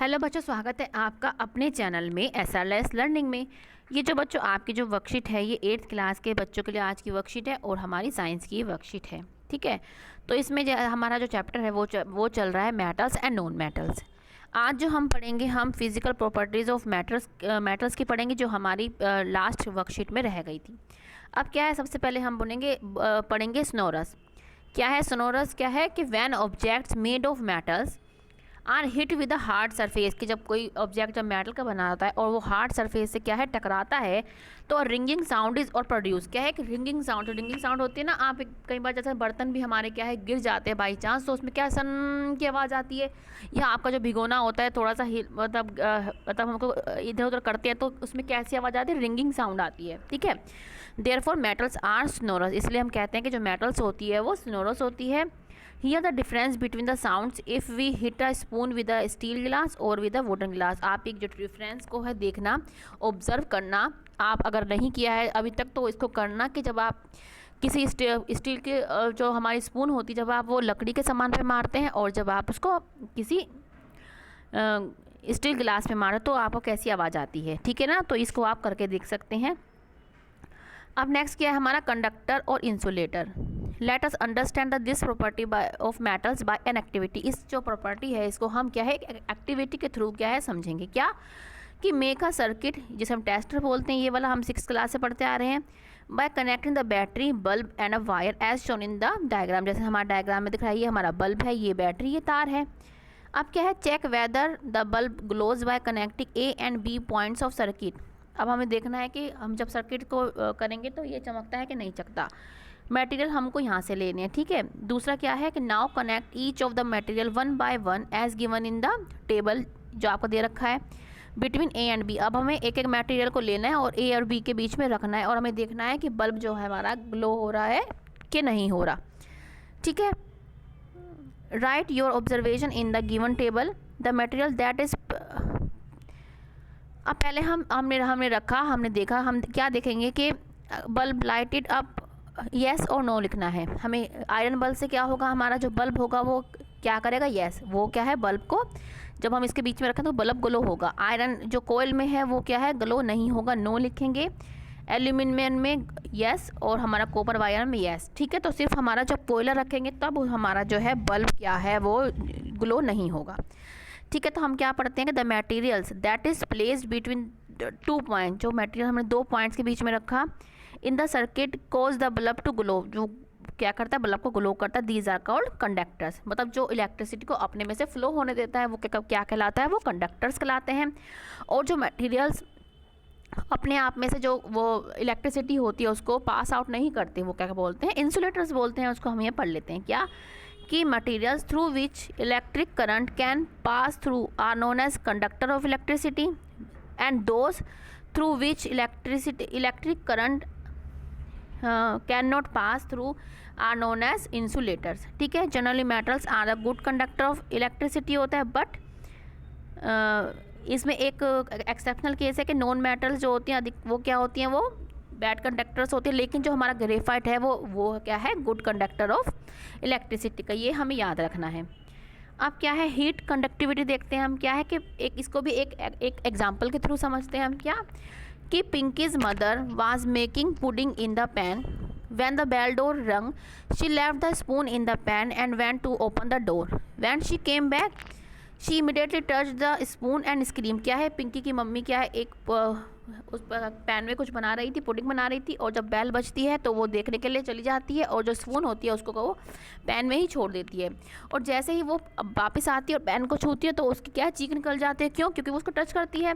Hello बच्चों, स्वागत है आपका अपने चैनल में SRLS लर्निंग में। ये जो बच्चों आपकी जो वर्कशीट है ये 8th क्लास के बच्चों के लिए आज की वर्कशीट है और हमारी साइंस की वर्कशीट है। ठीक है, तो इसमें हमारा जो चैप्टर है वो चल रहा है मेटल्स एंड नॉन मेटल्स। आज जो हम पढ़ेंगे हम फिजिकल प्रॉपर्टीज़ ऑफ मेटल्स की पढ़ेंगे जो हमारी लास्ट वर्कशीट में रह गई थी। अब क्या है, सबसे पहले हम पढ़ेंगे स्नोरस। क्या है स्नोरस? क्या है कि when objects made of metals are hit with the hard surface, कि जब कोई ऑब्जेक्ट जब मेटल का बना होता है और वो हार्ड सरफेस से क्या है टकराता है तो रिंगिंग साउंड इज और प्रोड्यूस। क्या है कि रिंगिंग साउंड होती है ना। आप कई बार जैसे बर्तन भी हमारे क्या है गिर जाते हैं बाई चांस, तो उसमें क्या सन की आवाज़ आती है, या आपका जो भिगोना होता है थोड़ा सा मतलब हमको इधर उधर करते हैं तो उसमें कैसी आवाज़ आती है? रिंगिंग साउंड आती है। ठीक है, देयरफॉर मेटल्स आर स्नोरस, इसलिए हम कहते हैं कि जो मेटल्स होती है वो स्नोरस होती है। Here the difference between the sounds if we hit a spoon with a steel glass or with a wooden glass। आप एक जो डिफरेंस को है देखना, ऑब्जर्व करना। आप अगर नहीं किया है अभी तक तो इसको करना कि जब आप किसी स्टील के जो हमारी स्पून होती है जब आप वो लकड़ी के सामान पे मारते हैं और जब आप उसको किसी स्टील गिलास पे मारो तो आपको कैसी आवाज़ आती है। ठीक है ना, तो इसको आप करके देख सकते हैं। अब नेक्स्ट क्या है हमारा कंडक्टर और insulator. Let us understand this property of metals by an activity. इस जो प्रॉपर्टी है इसको हम क्या है एक्टिविटी के थ्रू क्या है समझेंगे। क्या कि मेक अ सर्किट, जिसे हम टेस्टर बोलते हैं, ये वाला हम 6th क्लास से पढ़ते आ रहे हैं। By connecting the battery bulb and a wire as shown in the diagram, जैसे हमारा डायग्राम में दिख रहा है ये हमारा बल्ब है, ये बैटरी, ये तार है। अब क्या है check whether the bulb glows by connecting A and B points of circuit. अब हमें देखना है कि हम जब सर्किट को करेंगे तो ये चमकता है कि नहीं चमकता। मटेरियल हमको यहाँ से लेने हैं। ठीक है, दूसरा क्या है कि now connect each of the material one by one as given in the table जो आपको दे रखा है बिटवीन A एंड B। अब हमें एक एक मटेरियल को लेना है और A और B के बीच में रखना है और हमें देखना है कि बल्ब जो है हमारा ग्लो हो रहा है कि नहीं हो रहा। ठीक है, right your observation in the given table the material that is. अब पहले हमने रखा, हमने देखा, हम क्या देखेंगे कि बल्ब लाइटेड अप, येस और नो लिखना है हमें। आयरन बल्ब से क्या होगा, हमारा जो बल्ब होगा वो क्या करेगा, येस। वो क्या है बल्ब को जब हम इसके बीच में रखें तो बल्ब ग्लो होगा। आयरन जो कोयल में है वो क्या है ग्लो नहीं होगा, नो लिखेंगे। एल्यूमिनियम में येस और हमारा कॉपर वायर में येस। ठीक है, तो सिर्फ हमारा जब कोयला रखेंगे तब हमारा जो है बल्ब क्या है वो ग्लो नहीं होगा। ठीक है, तो हम क्या पढ़ते हैं कि the materials that is placed between 2 point, जो मटेरियल हमने 2 पॉइंट्स के बीच में रखा in the circuit cause the bulb to glow, जो क्या करता है बल्ब को ग्लो करता है। दीज आर कॉल्ड कंडक्टर्स, मतलब जो इलेक्ट्रिसिटी को अपने में से फ्लो होने देता है वो क्या कहलाता है, वो कंडक्टर्स कहलाते हैं। और जो मटेरियल्स अपने आप में से जो वो इलेक्ट्रिसिटी होती है उसको पास आउट नहीं करते वो क्या बोलते हैं, इंसुलेटर्स बोलते हैं। उसको हम ये पढ़ लेते हैं क्या कि materials through which electric current can pass through are known as conductor of electricity and those through which electric current can not pass through are known as insulators. ठीक है, generally metals are a good conductor of electricity होता है, but इसमें एक exceptional case है कि non metals जो होती हैं वो क्या होती हैं, वो बैड कंडक्टर्स होती है। लेकिन जो हमारा ग्रेफाइट है वो क्या है गुड कंडक्टर ऑफ इलेक्ट्रिसिटी का, ये हमें याद रखना है। अब क्या है हीट कंडक्टिविटी देखते हैं हम। क्या है कि इसको भी एक एग्जाम्पल के थ्रू समझते हैं हम। क्या कि Pinky's mother was making pudding in the pan when the bell door rang, she left the spoon in the pan and went to open the door, when she came back she immediately touch the spoon and scream. क्या है पिंकी की mummy क्या है एक उस pan में कुछ बना रही थी, पुडिंग बना रही थी, और जब बेल बजती है तो वो देखने के लिए चली जाती है और जो स्पून होती है उसको वो पैन में ही छोड़ देती है। और जैसे ही वो वापस आती है और पैन को छूती है तो उसकी क्या चीख निकल जाती है। क्यों? क्योंकि वो उसको टच करती है।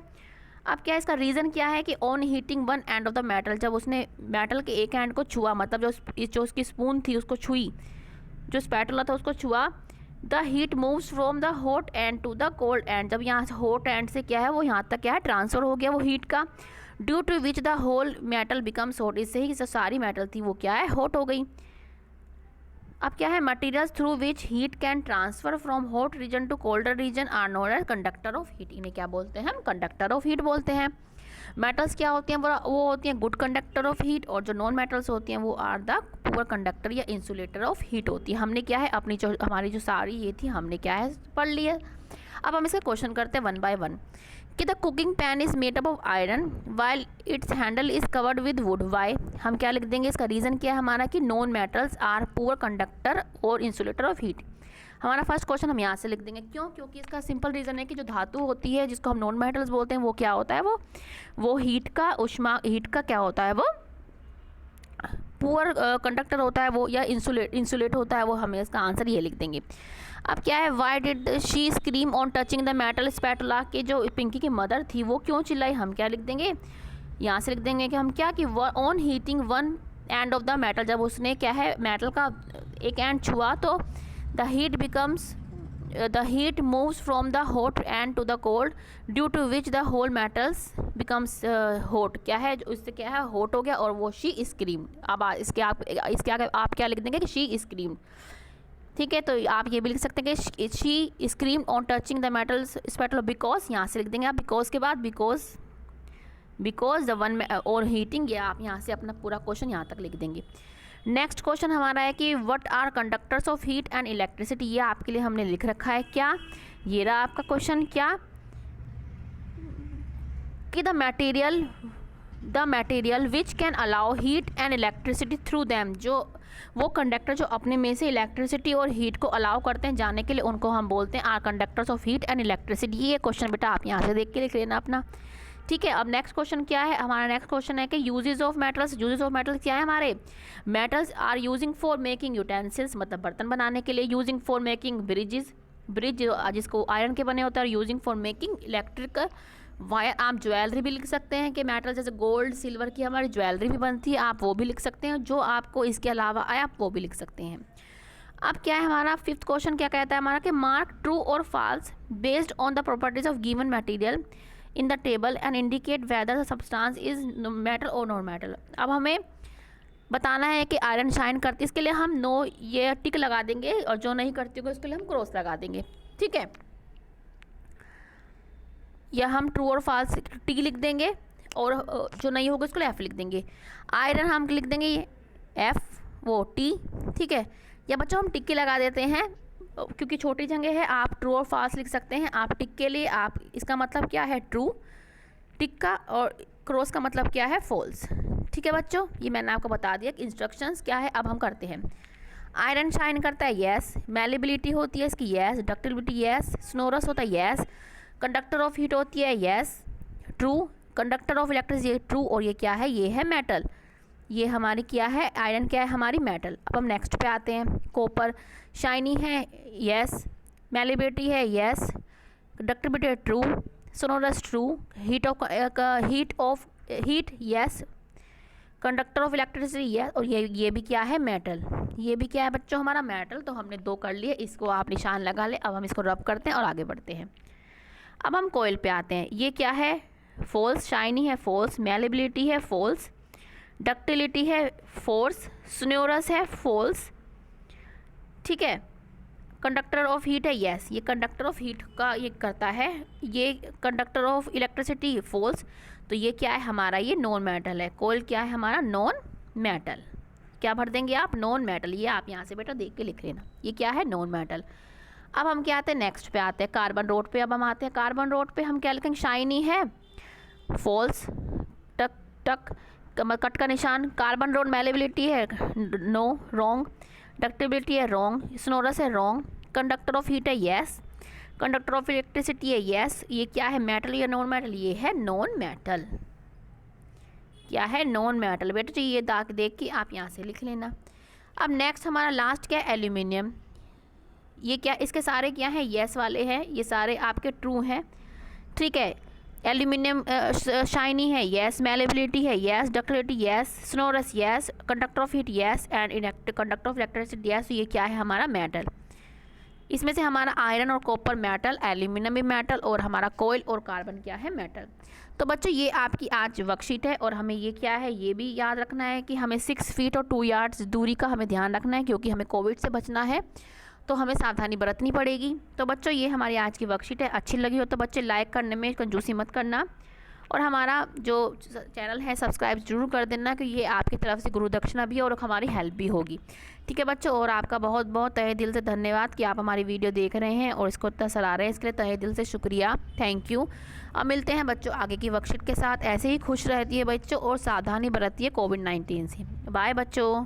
अब क्या इसका रीज़न क्या है कि on heating one end of the metal, जब उसने मेटल के एक एंड को छुआ, मतलब जो उसकी स्पून थी उसको छुई, जो स्पैटुला था उसको छुआ, the heat moves from the hot end to the cold end, जब यहाँ से हॉट एंड से क्या है वो यहाँ तक क्या है ट्रांसफ़र हो गया वो हीट का, due to which the whole metal becomes hot, इससे ही जो सारी मेटल थी वो क्या है हॉट हो गई। अब क्या है materials through which heat can transfer from hot region to colder region are known as conductor of heat, इन्हें क्या बोलते हैं हम कंडक्टर ऑफ हीट बोलते हैं। मेटल्स क्या होती हैं वो होती हैं गुड कंडक्टर ऑफ हीट, और जो नॉन मेटल्स होती हैं वो आर द पुअर कंडक्टर या इंसुलेटर ऑफ हीट होती है। हमने क्या है अपनी जो हमारी जो सारी ये थी हमने क्या है पढ़ लिया। अब हम इसका क्वेश्चन करते हैं वन बाय वन कि the cooking pan is made up of iron while its handle is covered with wood. Why, हम क्या लिख देंगे, इसका रीज़न क्या है हमारा कि non metals are poor conductor और इंसुलेटर ऑफ हीट। हमारा फर्स्ट क्वेश्चन हम यहाँ से लिख देंगे, क्यों? क्योंकि इसका सिंपल रीज़न है कि जो धातु होती है जिसको हम नॉन मेटल्स बोलते हैं वो क्या होता है, वो हीट का हीट का क्या होता है, वो पुअर कंडक्टर होता है वो, या इंसुलेट होता है वो। हमें इसका आंसर ये लिख देंगे। अब क्या है, why did she scream on touching the metal spatula, के जो पिंकी की मदर थी वो क्यों चिल्लाई, हम क्या लिख देंगे, यहाँ से लिख देंगे कि हम क्या कि on heating one end of the metal, जब उसने क्या है मेटल का एक एंड छुआ तो the heat moves from the hot end to the cold due to which the whole metals becomes hot. क्या है, उससे क्या है हॉट हो गया और वो शी स्क्रीम। अब इसके आगे आप क्या लिख देंगे कि शी स्क्रीम। ठीक है, तो आप ये भी लिख सकते हैं कि she scream on touching the metals spatula because, यहाँ से लिख देंगे आप बिकॉज के बाद बिकॉज द वन और हीटिंग, ये आप यहाँ से अपना पूरा क्वेश्चन यहाँ तक लिख देंगे। नेक्स्ट क्वेश्चन हमारा है कि what are conductors of heat and electricity. ये आपके लिए हमने लिख रखा है क्या, ये रहा आपका क्वेश्चन, क्या कि the material which can allow heat and electricity through them, जो वो कंडक्टर जो अपने में से इलेक्ट्रिसिटी और हीट को अलाउ करते हैं जाने के लिए, उनको हम बोलते हैं are conductors of heat and electricity. ये क्वेश्चन बेटा आप यहाँ से देख के लिख लेना अपना। ठीक है, अब नेक्स्ट क्वेश्चन क्या है हमारा, नेक्स्ट क्वेश्चन है कि uses of metals. Uses of metals क्या है हमारे, metals are using for making utensils, मतलब बर्तन बनाने के लिए, यूजिंग फॉर मेकिंग ब्रिज जिसको आयरन के बने होता है, using for making electric wire. आप ज्वेलरी भी लिख सकते हैं कि मेटल जैसे गोल्ड सिल्वर की हमारी ज्वेलरी भी बनती है, आप वो भी लिख सकते हैं। जो आपको इसके अलावा आए आप वो भी लिख सकते हैं। अब क्या है हमारा फिफ्थ क्वेश्चन, क्या कहता है हमारा कि मार्क ट्रू और false based on the properties of given material in the table and indicate whether the substance is metal और नॉन मेटल। अब हमें बताना है कि आयरन शाइन करती है, इसके लिए हम नो ये टिक लगा देंगे और जो नहीं करती होगी उसके लिए हम क्रॉस लगा देंगे। ठीक है, या हम ट्रू और फॉल्स टी लिख देंगे और जो नहीं होगा उसके लिए एफ लिख देंगे। आयरन हम लिख देंगे ये एफ वो टी। ठीक है, या बच्चों हम टिक्की लगा देते हैं क्योंकि छोटी जगह है, आप ट्रू और फॉल्स लिख सकते हैं। आप टिक के लिए आप इसका मतलब क्या है ट्रू टिक का, और क्रॉस का मतलब क्या है फॉल्स। ठीक है बच्चों, ये मैंने आपको बता दिया कि इंस्ट्रक्शंस क्या है। अब हम करते हैं। आयरन शाइन करता है यस, मैलिबिलिटी होती है इसकी यस, डक्टिलिटी यस, स्नोरस होता है यस, कंडक्टर ऑफ हीट होती है yes true, conductor of electricity true, और ये क्या है, ये है मेटल। ये हमारी क्या है, आयरन क्या है हमारी मेटल। अब हम नेक्स्ट पे आते हैं। कॉपर शाइनी है यस, मैलिबिलिटी है यस, कंडक्टिविटी है true, sonorous true, heat yes, conductor of electricity yes, और ये भी क्या है मेटल। ये भी क्या है बच्चों हमारा मेटल। तो हमने दो कर लिए, इसको आप निशान लगा ले। अब हम इसको रब करते हैं और आगे बढ़ते हैं। अब हम कोयल पे आते हैं। ये क्या है फॉल्स, शाइनी है फॉल्स, मैलिबिलिटी है फॉल्स, डक्टिलिटी है फोर्स, स्नोरस है फॉल्स। ठीक है, कंडक्टर ऑफ हीट है यस, ये कंडक्टर ऑफ हीट का ये करता है, ये कंडक्टर ऑफ इलेक्ट्रिसिटी फॉल्स। तो ये क्या है हमारा, ये नॉन मेटल है। कोयल क्या है हमारा नॉन मेटल। क्या भर देंगे आप, नॉन मेटल। ये आप यहाँ से बेटा देख के लिख लेना, ये क्या है नॉन मेटल। अब हम क्या आते हैं नेक्स्ट पे आते हैं, कार्बन रोड पे। अब हम आते हैं कार्बन रोड पे, हम क्या लिखेंगे, शाइनी है फॉल्स, टक टक कट का निशान, कार्बन रोड मैलिबिलिटी है नो रॉन्ग, डक्टिबिलिटी है रॉन्ग, स्नोरस है रॉन्ग, कंडक्टर ऑफ हीट है यस, कंडक्टर ऑफ इलेक्ट्रिसिटी है यस। ये क्या है मेटल या नॉन मेटल, ये है नॉन मेटल। क्या है नॉन मेटल बेटा, ये दाग देख के आप यहाँ से लिख लेना। अब नेक्स्ट हमारा लास्ट क्या है, एल्यूमिनियम। ये क्या, इसके सारे क्या हैं यस वाले हैं, ये सारे आपके ट्रू हैं। ठीक है, एल्यूमिनियम शाइनी है यस, मैलिबिलिटी है yes, ductility yes, स्नोरस yes, conductor of heat yes, and conductor of electricity yes. ये क्या है हमारा मेटल। इसमें से हमारा आयरन और कॉपर मेटल, एल्यूमिनियम भी मेटल, और हमारा कोयल और कार्बन क्या है मेटल। तो बच्चों ये आपकी आज वर्कशीट है, और हमें ये क्या है ये भी याद रखना है कि हमें 6 फीट और 2 यार्ड्स दूरी का हमें ध्यान रखना है, क्योंकि हमें कोविड से बचना है, तो हमें सावधानी बरतनी पड़ेगी। तो बच्चों ये हमारी आज की वर्कशीट है। अच्छी लगी हो तो बच्चे लाइक करने में कंजूसी मत करना, और हमारा जो चैनल है सब्सक्राइब जरूर कर देना, कि ये आपकी तरफ से गुरु दक्षिणा भी है और हमारी हेल्प भी होगी। ठीक है बच्चों, और आपका बहुत बहुत तहे दिल से धन्यवाद कि आप हमारी वीडियो देख रहे हैं और इसको इतना सराह रहे हैं, इसके लिए तहे दिल से शुक्रिया, थैंक यू। अब मिलते हैं बच्चों आगे की वर्कशीट के साथ। ऐसे ही खुश रहती है बच्चों और सावधानी बरतिए कोविड-19 से। बाय बच्चों।